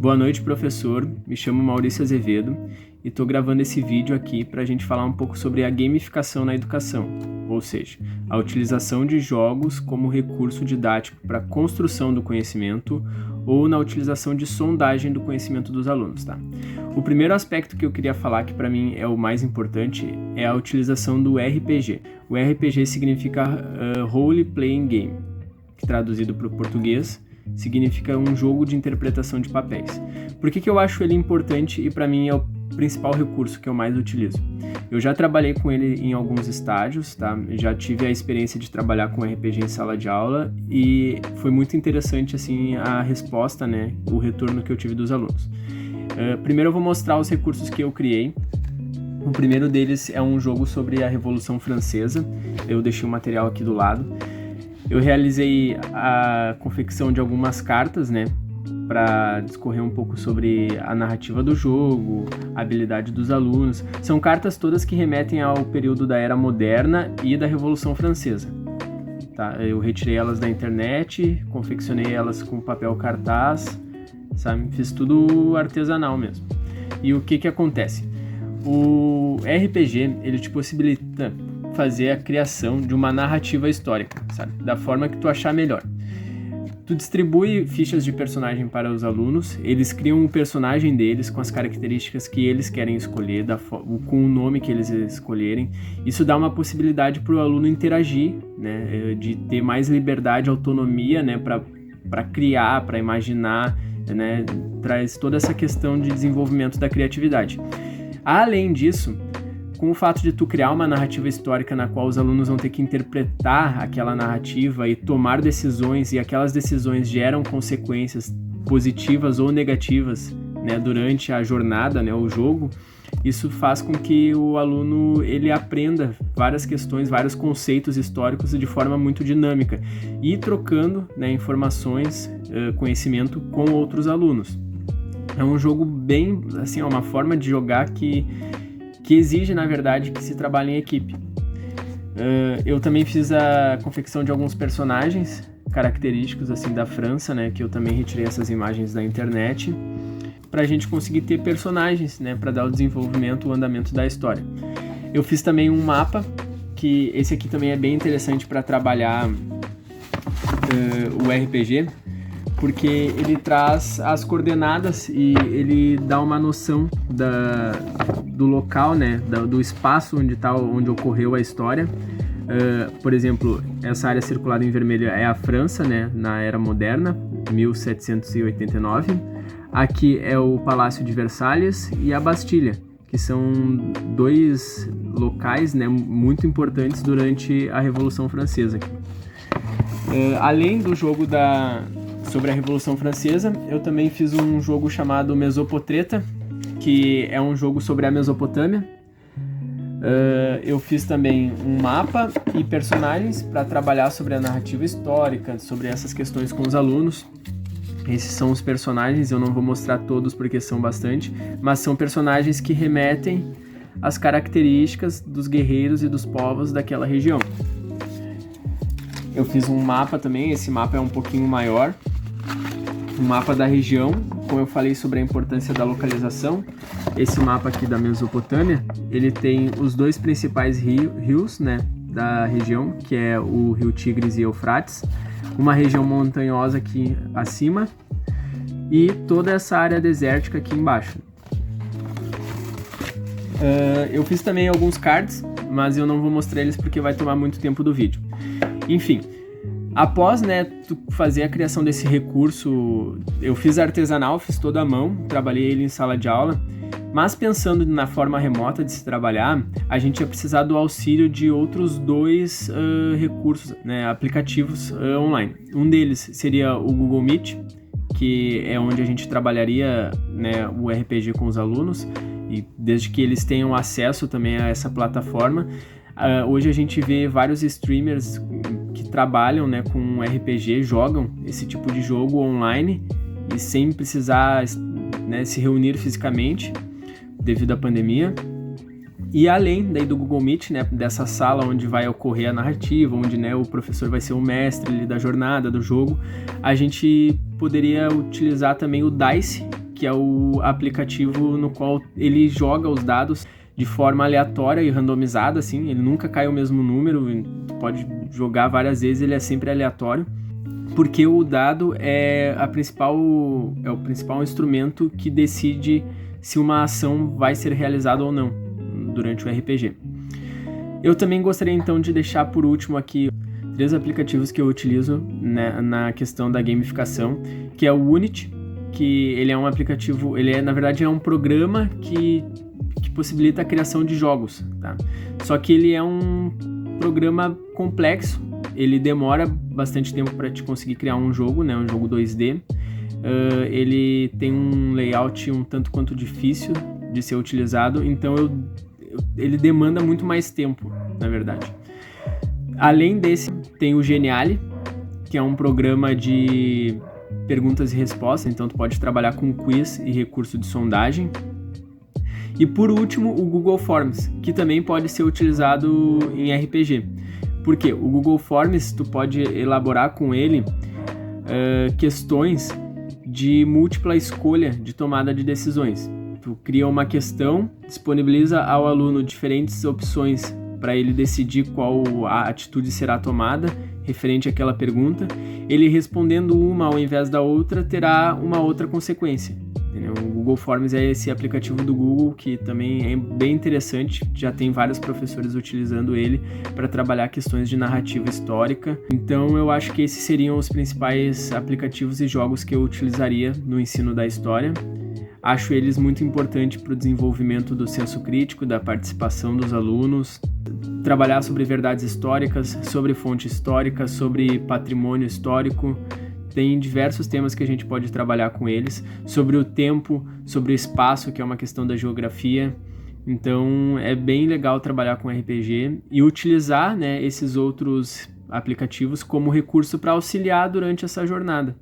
Boa noite, professor. Me chamo Maurício Azevedo e estou gravando esse vídeo aqui para a gente falar um pouco sobre a gamificação na educação, ou seja, a utilização de jogos como recurso didático para a construção do conhecimento ou na utilização de sondagem do conhecimento dos alunos, tá? O primeiro aspecto que eu queria falar, que para mim é o mais importante, é a utilização do RPG. O RPG significa Role Playing Game, que traduzido para o português significa um jogo de interpretação de papéis. Por que eu acho ele importante e para mim é o principal recurso que eu mais utilizo? Eu já trabalhei com ele em alguns estágios, tá? Já tive a experiência de trabalhar com RPG em sala de aula e foi muito interessante assim a resposta, né? O retorno que eu tive dos alunos. Primeiro eu vou mostrar os recursos que eu criei. O primeiro deles é um jogo sobre a Revolução Francesa. Eu deixei o material aqui do lado. Eu realizei a confecção de algumas cartas, né, para discorrer um pouco sobre a narrativa do jogo, a habilidade dos alunos. São cartas todas que remetem ao período da Era Moderna e da Revolução Francesa. Tá? Eu retirei elas da internet, confeccionei elas com papel cartaz, sabe? Fiz tudo artesanal mesmo. E o que acontece? O RPG, ele te possibilita fazer a criação de uma narrativa histórica, sabe? Da forma que tu achar melhor. Tu distribui fichas de personagem para os alunos, eles criam o personagem deles com as características que eles querem escolher, com o nome que eles escolherem. Isso dá uma possibilidade para o aluno interagir, né? De ter mais liberdade, autonomia, né? Para criar, para imaginar, né? Traz toda essa questão de desenvolvimento da criatividade. Além disso, com o fato de tu criar uma narrativa histórica na qual os alunos vão ter que interpretar aquela narrativa e tomar decisões, e aquelas decisões geram consequências positivas ou negativas, né, durante a jornada, né, o jogo, isso faz com que o aluno ele aprenda várias questões, vários conceitos históricos de forma muito dinâmica e trocando, né, informações, conhecimento com outros alunos. É um jogo bem, assim, é uma forma de jogar que exige, na verdade, que se trabalhe em equipe. Eu também fiz a confecção de alguns personagens característicos assim da França, né, que eu também retirei essas imagens da internet, para a gente conseguir ter personagens, né, para dar o desenvolvimento, o andamento da história. Eu fiz também um mapa, que esse aqui também é bem interessante para trabalhar o RPG, porque ele traz as coordenadas e ele dá uma noção do local, né, do espaço onde ocorreu a história. Por exemplo, essa área circulada em vermelho é a França, né, na Era Moderna, 1789. Aqui é o Palácio de Versalhes e a Bastilha, que são dois locais, né, muito importantes durante a Revolução Francesa. Além do jogo sobre a Revolução Francesa, eu também fiz um jogo chamado Mesopotreta, que é um jogo sobre a Mesopotâmia. Eu fiz também um mapa e personagens para trabalhar sobre a narrativa histórica, sobre essas questões com os alunos. Esses são os personagens, eu não vou mostrar todos porque são bastante, mas são personagens que remetem às características dos guerreiros e dos povos daquela região. Eu fiz um mapa também, esse mapa é um pouquinho maior, um mapa da região, como eu falei sobre a importância da localização. Esse mapa aqui da Mesopotâmia, ele tem os dois principais rios, né, da região, que é o Rio Tigres e Eufrates, uma região montanhosa aqui acima e toda essa área desértica aqui embaixo. Eu fiz também alguns cards, mas eu não vou mostrar eles porque vai tomar muito tempo do vídeo. Enfim, após, né, tu fazer a criação desse recurso, eu fiz artesanal, fiz todo à mão, trabalhei ele em sala de aula, mas pensando na forma remota de se trabalhar, a gente ia precisar do auxílio de outros dois recursos, né, aplicativos online. Um deles seria o Google Meet, que é onde a gente trabalharia, né, o RPG com os alunos, e desde que eles tenham acesso também a essa plataforma. Hoje a gente vê vários streamers que trabalham, né, com RPG, jogam esse tipo de jogo online e sem precisar, né, se reunir fisicamente devido à pandemia. E além daí do Google Meet, né, dessa sala onde vai ocorrer a narrativa, onde, né, o professor vai ser o mestre ali da jornada, do jogo, a gente poderia utilizar também o DICE, que é o aplicativo no qual ele joga os dados de forma aleatória e randomizada, assim, ele nunca cai o mesmo número, pode jogar várias vezes, ele é sempre aleatório, porque o dado é o principal instrumento que decide se uma ação vai ser realizada ou não durante o RPG. Eu também gostaria então de deixar por último aqui 3 aplicativos que eu utilizo, né, na questão da gamificação, que é o Unity, que ele é um aplicativo, na verdade é um programa que possibilita a criação de jogos, tá? Só que ele é um programa complexo, ele demora bastante tempo para te conseguir criar um jogo, né? Um jogo 2D. Ele tem um layout um tanto quanto difícil de ser utilizado, então ele demanda muito mais tempo, na verdade. Além desse, tem o Geniali, que é um programa de perguntas e respostas, então tu pode trabalhar com quiz e recurso de sondagem. E por último, o Google Forms, que também pode ser utilizado em RPG. Por quê? O Google Forms, tu pode elaborar com ele questões de múltipla escolha de tomada de decisões. Tu cria uma questão, disponibiliza ao aluno diferentes opções para ele decidir qual a atitude será tomada referente àquela pergunta. Ele respondendo uma ao invés da outra terá uma outra consequência. Entendeu? O Google Forms é esse aplicativo do Google que também é bem interessante, já tem vários professores utilizando ele para trabalhar questões de narrativa histórica. Então eu acho que esses seriam os principais aplicativos e jogos que eu utilizaria no ensino da história. Acho eles muito importantes para o desenvolvimento do senso crítico, da participação dos alunos, trabalhar sobre verdades históricas, sobre fonte histórica, sobre patrimônio histórico. Tem diversos temas que a gente pode trabalhar com eles, sobre o tempo, sobre o espaço, que é uma questão da geografia. Então é bem legal trabalhar com RPG e utilizar, né, esses outros aplicativos como recurso para auxiliar durante essa jornada.